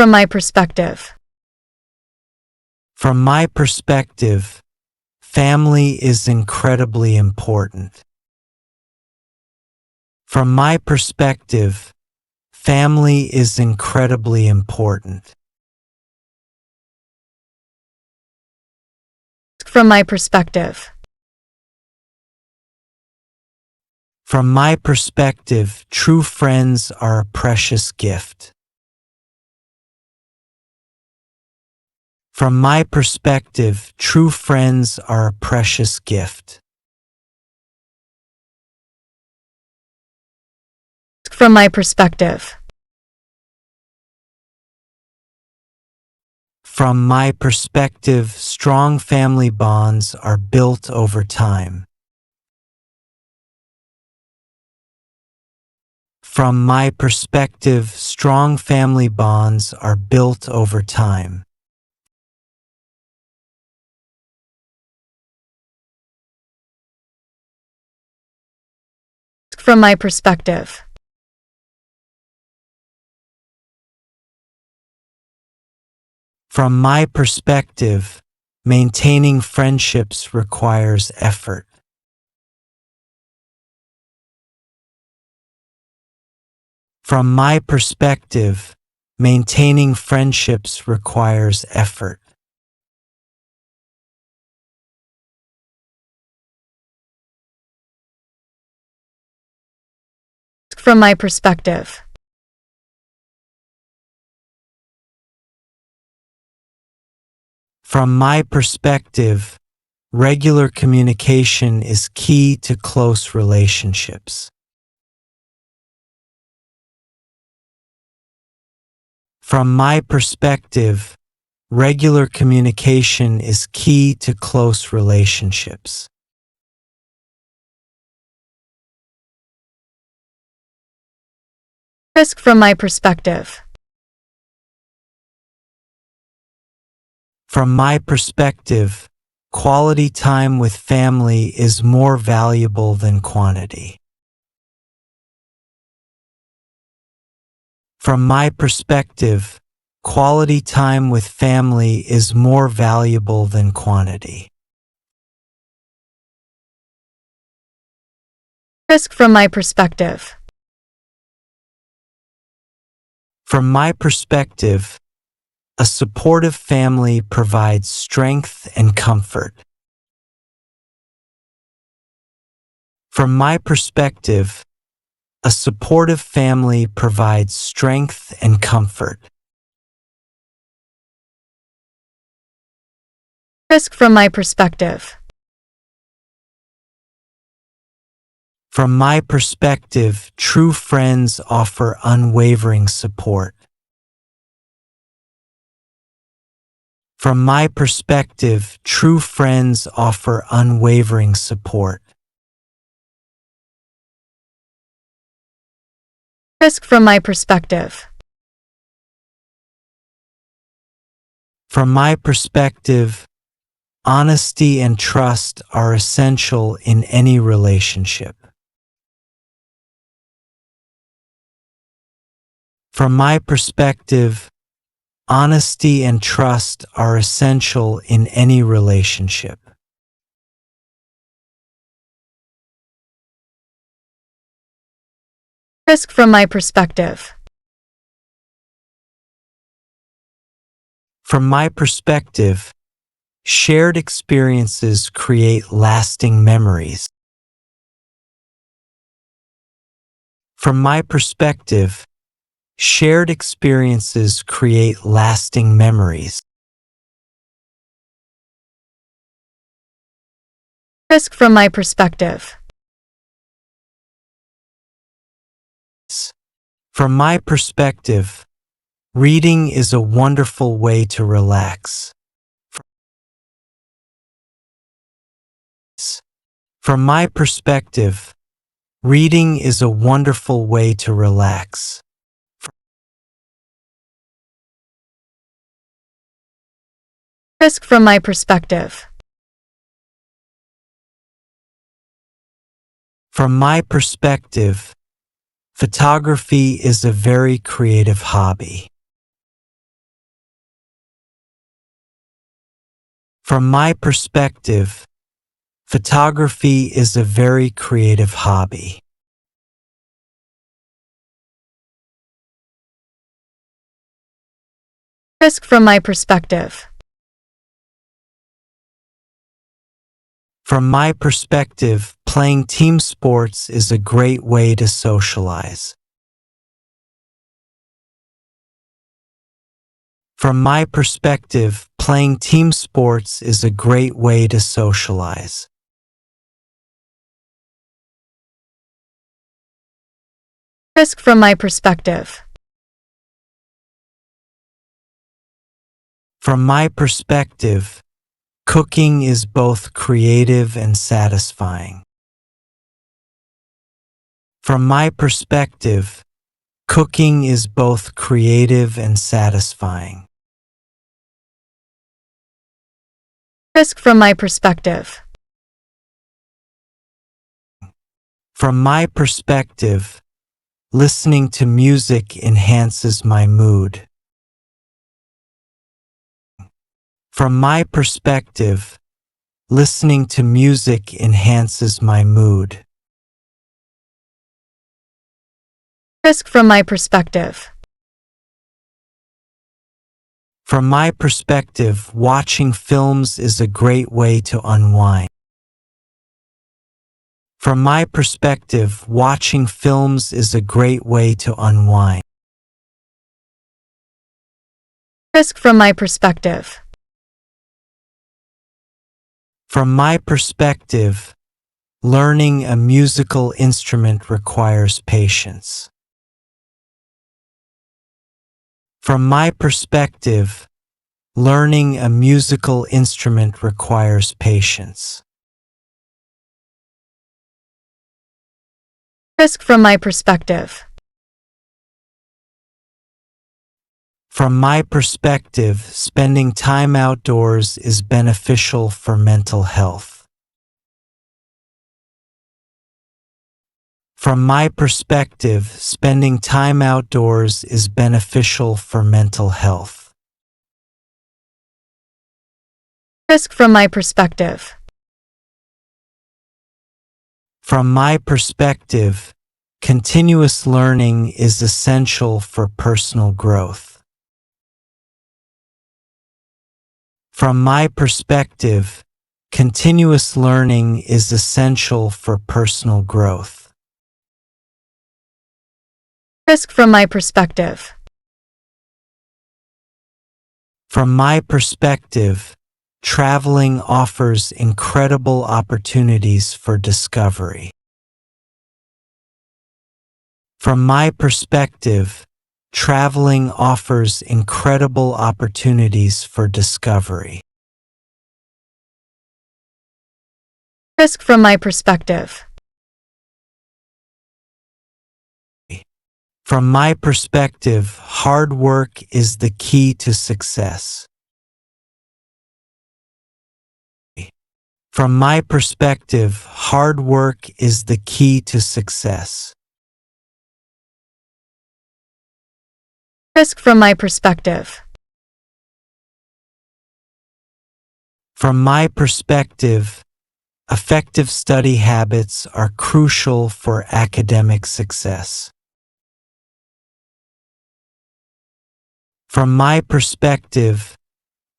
From my perspective. From my perspective, family is incredibly important. From my perspective, family is incredibly important. From my perspective. From my perspective, true friends are a precious gift. From my perspective, true friends are a precious gift. From my perspective. From my perspective, strong family bonds are built over time. From my perspective, strong family bonds are built over time. From my perspective. From my perspective, maintaining friendships requires effort. From my perspective, maintaining friendships requires effort. From my perspective. From my perspective, regular communication is key to close relationships. From my perspective, regular communication is key to close relationships. From my perspective. From my perspective, quality time with family is more valuable than quantity. From my perspective, quality time with family is more valuable than quantity. From my perspective. From my perspective, a supportive family provides strength and comfort. From my perspective, a supportive family provides strength and comfort. From my perspective. From my perspective, true friends offer unwavering support. From my perspective, true friends offer unwavering support. From my perspective. From my perspective, honesty and trust are essential in any relationship. From my perspective, honesty and trust are essential in any relationship. From my perspective. From my perspective, shared experiences create lasting memories. From my perspective, shared experiences create lasting memories. From my perspective. From my perspective, reading is a wonderful way to relax. From my perspective, reading is a wonderful way to relax. From my perspective. From my perspective, photography is a very creative hobby. From my perspective, photography is a very creative hobby. Risk from my perspective. From my perspective, playing team sports is a great way to socialize. From my perspective, playing team sports is a great way to socialize. Risk from my perspective. From my perspective, cooking is both creative and satisfying. From my perspective, cooking is both creative and satisfying. Risk from my perspective. From my perspective, listening to music enhances my mood. From my perspective, listening to music enhances my mood. Risk from my perspective. From my perspective, watching films is a great way to unwind. From my perspective, watching films is a great way to unwind. Risk from my perspective. From my perspective, learning a musical instrument requires patience. From my perspective, learning a musical instrument requires patience. Risk from my perspective. From my perspective, spending time outdoors is beneficial for mental health. From my perspective, spending time outdoors is beneficial for mental health. Risk from my perspective. From my perspective, continuous learning is essential for personal growth. From my perspective, continuous learning is essential for personal growth. Risk from my perspective. From my perspective, traveling offers incredible opportunities for discovery. From my perspective, traveling offers incredible opportunities for discovery. Risk from my perspective. From my perspective, hard work is the key to success. From my perspective, hard work is the key to success. Risk from my perspective. From my perspective, effective study habits are crucial for academic success. From my perspective,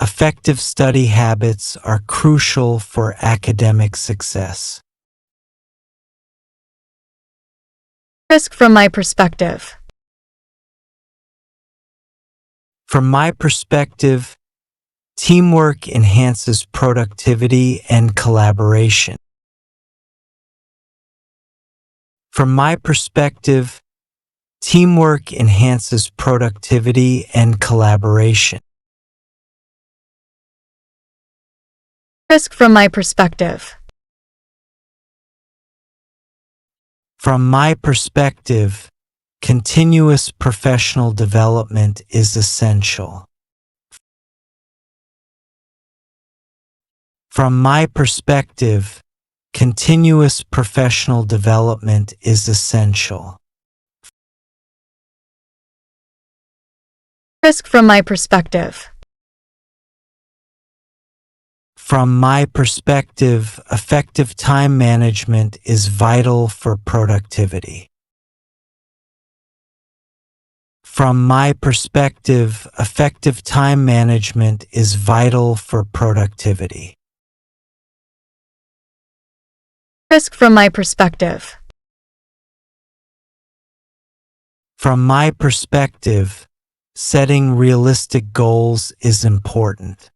effective study habits are crucial for academic success. Risk from my perspective. From my perspective, teamwork enhances productivity and collaboration. From my perspective, teamwork enhances productivity and collaboration. Risk from my perspective. From my perspective, continuous professional development is essential. From my perspective, continuous professional development is essential. Risk from my perspective. From my perspective, effective time management is vital for productivity. From my perspective, effective time management is vital for productivity. Risk from my perspective. From my perspective, setting realistic goals is important.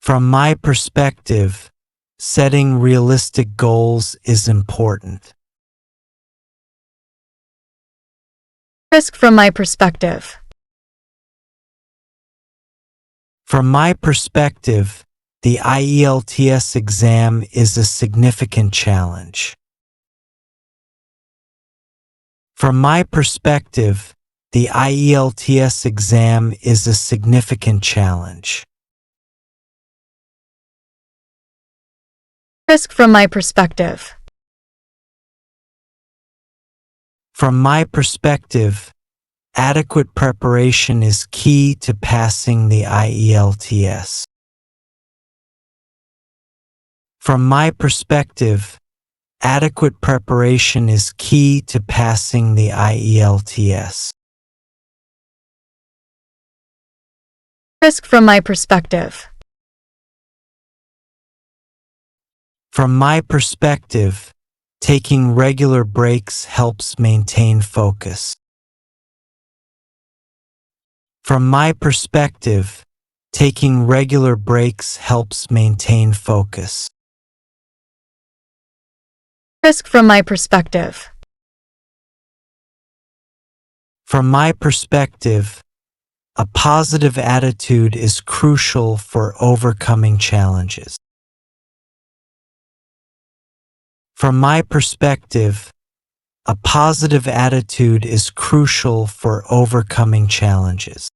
From my perspective, setting realistic goals is important. Risk from my perspective. From my perspective, the IELTS exam is a significant challenge. From my perspective, the IELTS exam is a significant challenge. Risk from my perspective. From my perspective, adequate preparation is key to passing the IELTS. From my perspective, adequate preparation is key to passing the IELTS. Risk from my perspective. From my perspective, taking regular breaks helps maintain focus. From my perspective, taking regular breaks helps maintain focus. Risk from my perspective. From my perspective, a positive attitude is crucial for overcoming challenges. From my perspective, a positive attitude is crucial for overcoming challenges.